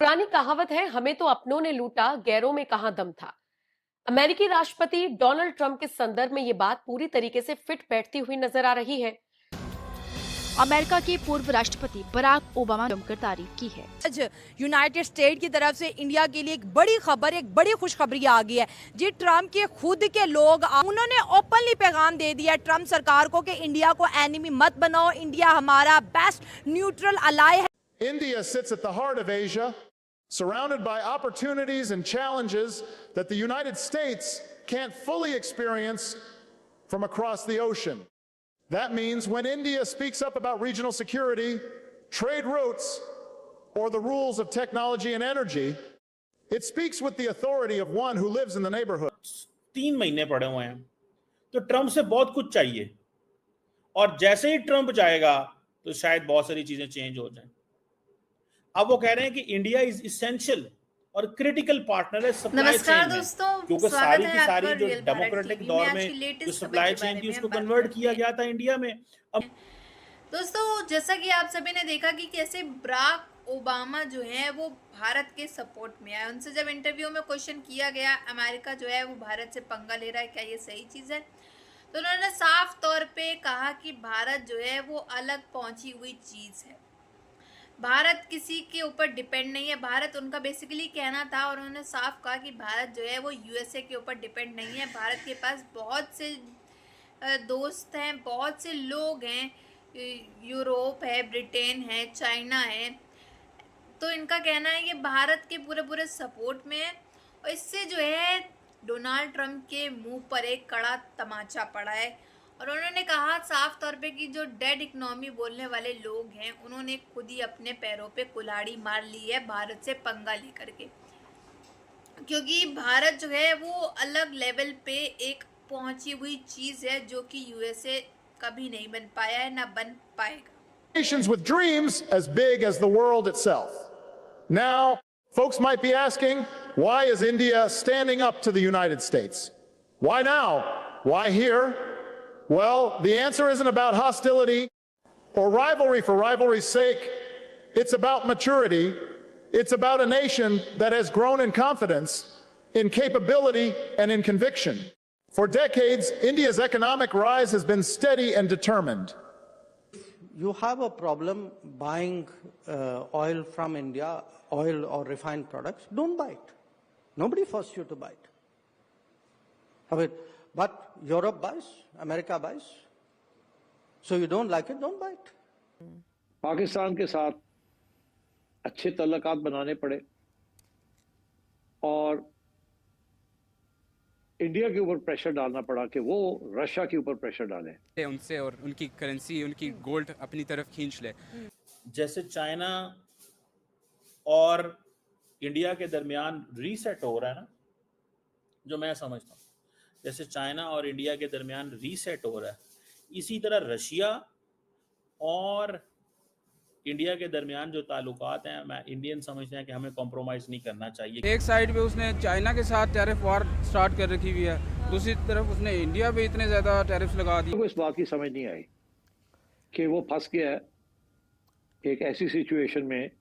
पुरानी कहावत है, हमें तो अपनों ने लूटा, गैरों में कहां दम था। अमेरिकी राष्ट्रपति डोनाल्ड ट्रंप के संदर्भ में ये बात पूरी तरीके से फिट बैठती हुई नजर आ रही है। अमेरिका के पूर्व राष्ट्रपति बराक ओबामा ने जमकर तारीफ की है। आज यूनाइटेड स्टेट की तरफ से इंडिया के लिए एक बड़ी खबर, एक बड़ी खुशखबरी आ गई है जी। ट्रम्प के खुद के लोग उन्होंने ओपनली पैगाम दे दिया ट्रम्प सरकार को कि इंडिया को एनिमी मत बनाओ, इंडिया हमारा बेस्ट न्यूट्रल अलाय है। India sits at the heart of Asia, surrounded by opportunities and challenges that the United States can't fully experience from across the ocean. That means when India speaks up about regional security, trade routes, or the rules of technology and energy, it speaks with the authority of one who lives in the neighborhood. 3 महीने पड़े हुए हैं, तो Trump से बहुत कुछ चाहिए, और जैसे ही ट्रंप जाएगा तो शायद बहुत सारी चीजें चेंज हो जाएं। अब वो कह रहे हैं कि इंडिया इज इसेंशियल और क्रिटिकल पार्टनर है सप्लाई चेन में, क्योंकि सारी की सारी जो डेमोक्रेटिक दौर में जो सप्लाई चेन थी उसको कन्वर्ट किया गया था इंडिया में। अब दोस्तों, जैसा कि आप सभी ने देखा कि कैसे बराक ओबामा जो है वो भारत के सपोर्ट में है। उनसे जब इंटरव्यू में क्वेश्चन किया गया अमेरिका जो है वो भारत से पंगा ले रहा है, क्या ये सही चीज़ है, तो उन्होंने साफ तौर पे कहा कि भारत जो है वो अलग पहुंची हुई चीज़ है, भारत किसी के ऊपर डिपेंड नहीं है। भारत उनका बेसिकली कहना था, और उन्होंने साफ कहा कि भारत जो है वो यूएसए के ऊपर डिपेंड नहीं है। भारत के पास बहुत से दोस्त हैं, बहुत से लोग हैं, यूरोप है, ब्रिटेन है, चाइना है, तो इनका कहना है कि भारत के पूरे पूरे सपोर्ट में है। और इससे जो है डोनाल्ड ट्रंप के मुंह पर एक कड़ा तमाचा पड़ा है, और उन्होंने कहा साफ तौर पे कि जो डेड इकोनॉमी बोलने वाले लोग हैं उन्होंने खुद ही अपने पैरों पे कुल्हाड़ी मार ली है भारत से पंगा लेकर के, क्योंकि भारत जो है वो अलग लेवल पे एक पहुंची हुई चीज़ है जो कि यूएसए कभी नहीं बन पाया है, ना बन पाएगा। Nations with dreams as big as the world itself. Now, folks might be asking, why is India standing up to the United States? Why now? Why here? Well, the answer isn't about hostility or rivalry for rivalry's sake. It's about maturity. It's about a nation that has grown in confidence, in capability, and in conviction. For decades, India's economic rise has been steady and determined. You have a problem buying oil from India, oil or refined products, don't buy it. Nobody forced you to buy it. But Europe buys, America buys. So you don't like it, don't buy it. Pakistan के साथ अच्छे तल्लुकात बनाने पड़े और India के ऊपर pressure डालना पड़ा कि वो रशिया के ऊपर प्रेशर डालें उनसे, और उनकी करेंसी, उनकी गोल्ड अपनी तरफ खींच ले। जैसे चाइना और इंडिया के दरमियान रीसेट हो रहा है ना, जो मैं समझता हूँ जैसे चाइना और इंडिया के दरमियान रीसेट हो रहा है, इसी तरह रशिया और इंडिया के दरमियान जो ताल्लुकात हैं, मैं इंडियन समझते हैं कि हमें कॉम्प्रोमाइज़ नहीं करना चाहिए। एक साइड पे उसने चाइना के साथ टैरिफ वॉर स्टार्ट कर रखी हुई है, दूसरी तरफ उसने इंडिया पे इतने ज़्यादा टैरिफ्स लगा दिए। तो इस बात की समझ नहीं आई कि वो फंस गया है एक ऐसी सिचुएशन में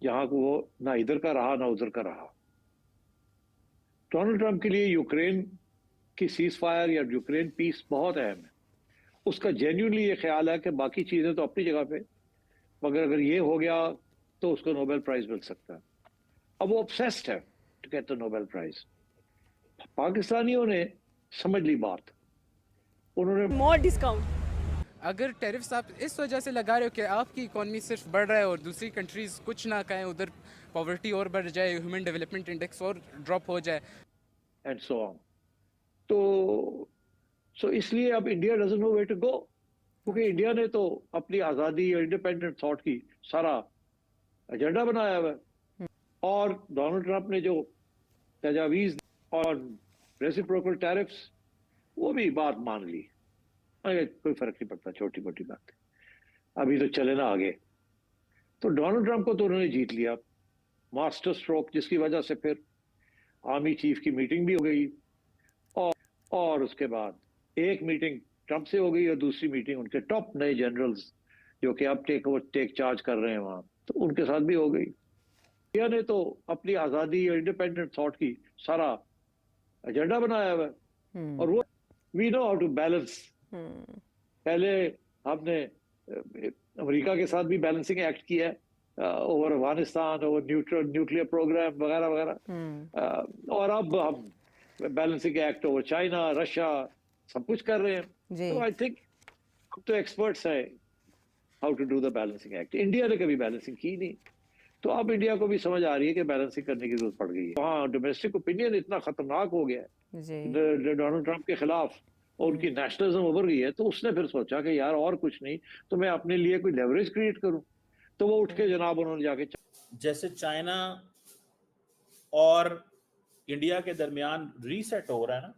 जहाँ को वो ना इधर का रहा ना उधर का रहा। डोनाल्ड ट्रंप के लिए यूक्रेन की सीज फायर या यूक्रेन पीस बहुत अहम है। उसका जेन्युइनली ये ख्याल है कि बाकी चीज़ें तो अपनी जगह पे, मगर अगर ये हो गया तो उसको नोबेल प्राइज मिल सकता है। अब वो ऑब्सेस्ड है to get the Nobel prize. पाकिस्तानियों ने समझ ली बात, उन्होंने मोर डिस्काउंट। अगर टैरिफ्स आप इस वजह से लगा रहे हो कि आपकी इकोनॉमी सिर्फ बढ़ रहा है और दूसरी कंट्रीज कुछ ना कहें, उधर पॉवर्टी और बढ़ जाए, ह्यूमन डेवलपमेंट इंडेक्स और ड्रॉप हो जाए एंड सो ऑन, तो इसलिए अब India doesn't know where to go, क्योंकि इंडिया ने तो अपनी आज़ादी और इंडिपेंडेंट थॉट की सारा एजेंडा बनाया हुआ है, और डोनाल्ड ट्रंप ने जो तजावीज़ और रेसिप्रोकल टैरिफ्स वो भी बात मान ली। कोई फर्क नहीं पड़ता, छोटी मोटी बात, अभी तो चले ना आगे। तो डोनाल्ड ट्रंप को तो उन्होंने जीत लिया मास्टर स्ट्रोक, जिसकी वजह से फिर आर्मी चीफ की मीटिंग भी हो गई, और उसके बाद एक मीटिंग ट्रंप से हो गई और दूसरी मीटिंग उनके टॉप नए जनरल्स जो कि अब टेक चार्ज कर रहे हैं वहां, तो उनके साथ भी हो गई। इंडिया ने तो अपनी आजादी और इंडिपेंडेंट थॉट की सारा एजेंडा बनाया हुआ है और वो we know how to balance. पहले हमने अमेरिका के साथ भी बैलेंसिंग एक्ट किया है over Afghanistan, over nuclear programme वगैरह वगैरह, और अब हम balancing act over China, Russia सब कुछ कर रहे हैं। तो आई थिंक हम तो एक्सपर्ट्स हैं how to do the balancing act. India ने कभी बैलेंसिंग की नहीं, तो अब इंडिया को भी समझ आ रही है कि बैलेंसिंग करने की जरूरत पड़ गई है। वहाँ डोमेस्टिक ओपिनियन इतना खतरनाक हो गया है डोनाल्ड ट्रंप के खिलाफ और उनकी नेशनलिज्म उभर गई है, तो उसने फिर सोचा कि यार और कुछ नहीं तो मैं अपने लिए कोई लेवरेज क्रिएट करूं, तो वो उठ के जनाब उन्होंने जाके जैसे चाइना और इंडिया के दरमियान रीसेट हो रहा है ना,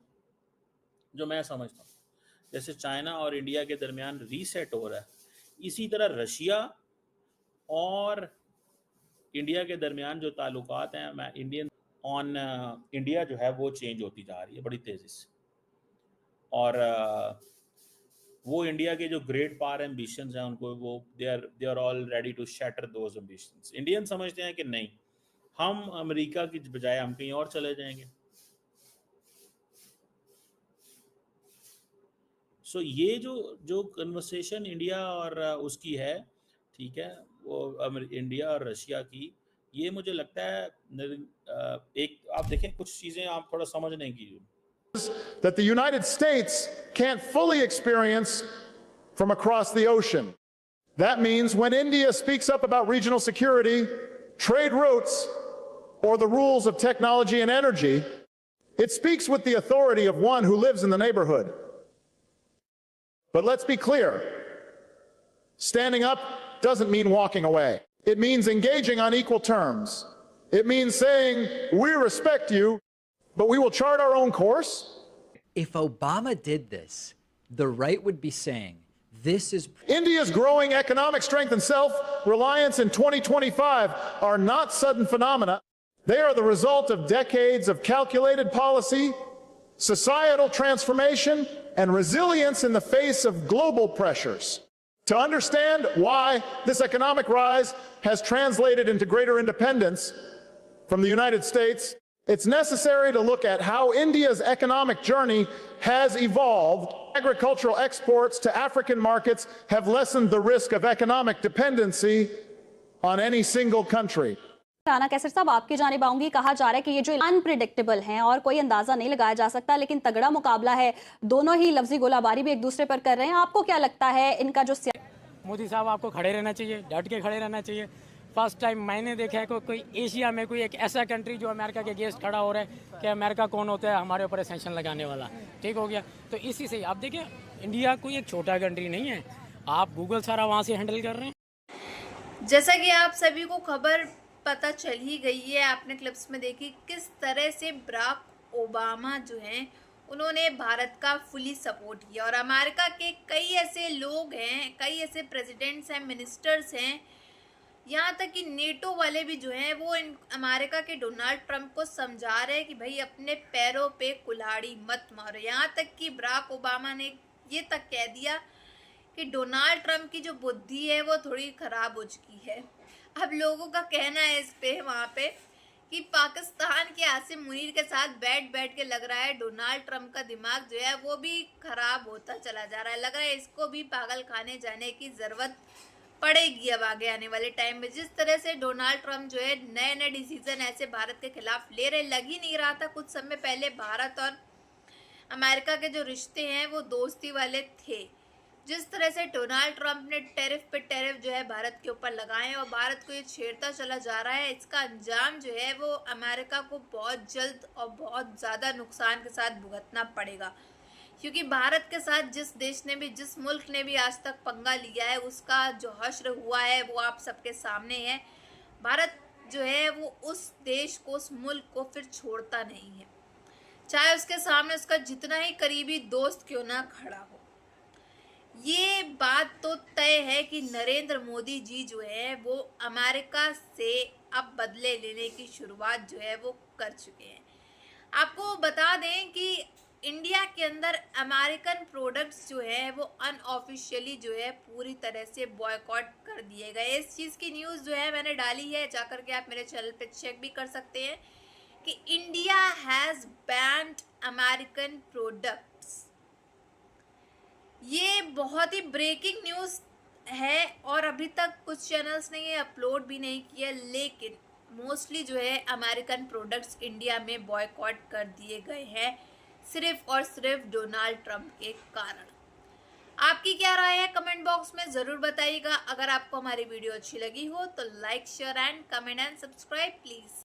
जो मैं समझता हूँ जैसे चाइना और इंडिया के दरमियान रीसेट हो रहा है, इसी तरह रशिया और इंडिया के दरमियान जो ताल्लुकात हैं इंडियन ऑन इंडिया जो है वो चेंज होती जा रही है बड़ी तेज़ी से। और वो इंडिया के जो ग्रेट पावर एम्बिशंस हैं उनको वो they are all ready to shatter those ambitions. Indian समझते हैं कि नहीं, हम अमेरिका की बजाय हम कहीं और चले जाएंगे। सो ये जो कन्वर्सेशन इंडिया और उसकी है, ठीक है, वो इंडिया और रशिया की, ये मुझे लगता है एक आप देखें कुछ चीज़ें आप थोड़ा समझने की that the United States can't fully experience from across the ocean. That means when India speaks up about regional security, trade routes, or the rules of technology and energy, it speaks with the authority of one who lives in the neighborhood. But let's be clear, standing up doesn't mean walking away. It means engaging on equal terms. It means saying, we respect you, but we will chart our own course. If Obama did this, the right would be saying, this is... India's growing economic strength and self-reliance in 2025 are not sudden phenomena. They are the result of decades of calculated policy, societal transformation, and resilience in the face of global pressures. To understand why this economic rise has translated into greater independence from the United States, it's necessary to look at how India's economic journey has evolved. Agricultural exports to African markets have lessened the risk of economic dependency on any single country. Rana कैसर साहब, आपकी जानिब आऊंगी। कहा जा रहा है कि ये जो अनप्रिडिक्टेबल हैं और कोई अंदाजा नहीं लगाया जा सकता, लेकिन तगड़ा मुकाबला है, दोनों ही लफ्जी गोलाबारी भी एक दूसरे पर कर रहे हैं। आपको क्या लगता है इनका जो मोदी साहब आपको खड़े रहना चाहिए, डट के खड़े रहना चाहिए। फर्स्ट टाइम मैंने देखा है कोई एशिया में कोई एक ऐसा कंट्री जो अमेरिका के अगेंस्ट खड़ा हो रहा है कि अमेरिका कौन होता है हमारे ऊपर सेंक्शन लगाने वाला। ठीक हो गया, तो इसी से आप देखिए इंडिया कोई एक छोटा कंट्री नहीं है, आप गूगल सारा वहाँ से हैंडल कर रहे हैं। जैसा कि आप सभी को खबर पता चल ही गई है, आपने क्लिप्स में देखी किस तरह से बराक ओबामा जो हैं उन्होंने भारत का फुली सपोर्ट किया। और अमेरिका के कई ऐसे लोग हैं, कई ऐसे प्रेसिडेंट्स हैं, मिनिस्टर्स हैं, यहाँ तक कि नेटो वाले भी जो हैं वो अमेरिका के डोनाल्ड ट्रंप को समझा रहे हैं कि भाई अपने पैरों पे कुल्हाड़ी मत मारो। यहाँ तक कि बराक ओबामा ने ये तक कह दिया कि डोनाल्ड ट्रंप की जो बुद्धि है वो थोड़ी ख़राब हो चुकी है। अब लोगों का कहना है इस पे वहाँ पे कि पाकिस्तान के आसिम मुनीर के साथ बैठ के लग रहा है डोनाल्ड ट्रंप का दिमाग जो है वो भी ख़राब होता चला जा रहा है। लग रहा है इसको भी पागल खाने जाने की ज़रूरत पड़ेगी अब आगे आने वाले टाइम में। जिस तरह से डोनाल्ड ट्रंप जो है नए नए डिसीजन ऐसे भारत के खिलाफ ले रहे, लग ही नहीं रहा था कुछ समय पहले भारत और अमेरिका के जो रिश्ते हैं वो दोस्ती वाले थे। जिस तरह से डोनाल्ड ट्रंप ने टैरिफ पे टैरिफ जो है भारत के ऊपर लगाए और भारत को ये छेड़ता चला जा रहा है, इसका अंजाम जो है वो अमेरिका को बहुत जल्द और बहुत ज़्यादा नुकसान के साथ भुगतना पड़ेगा। क्योंकि भारत के साथ जिस देश ने भी, जिस मुल्क ने भी आज तक पंगा लिया है, उसका जो हश्र हुआ है वो आप सबके सामने है। भारत जो है वो उस देश को, उस मुल्क को फिर छोड़ता नहीं है, चाहे उसके सामने उसका जितना ही करीबी दोस्त क्यों ना खड़ा हो। ये बात तो तय है कि नरेंद्र मोदी जी जो है वो अमेरिका से अब बदले लेने की शुरुआत जो है वो कर चुके हैं। आपको बता दें कि इंडिया के अंदर अमेरिकन प्रोडक्ट्स जो है वो अनऑफिशियली जो है पूरी तरह से बॉयकॉट कर दिए गए। इस चीज़ की न्यूज़ जो है मैंने डाली है, जाकर के आप मेरे चैनल पे चेक भी कर सकते हैं कि India has band American products. ये बहुत ही ब्रेकिंग न्यूज़ है और अभी तक कुछ चैनल्स ने ये अपलोड भी नहीं किया, लेकिन मोस्टली जो है अमेरिकन प्रोडक्ट्स इंडिया में बॉयकॉट कर दिए गए हैं सिर्फ और सिर्फ डोनाल्ड ट्रंप के कारण। आपकी क्या राय है कमेंट बॉक्स में ज़रूर बताइएगा। अगर आपको हमारी वीडियो अच्छी लगी हो तो like share and comment and subscribe please.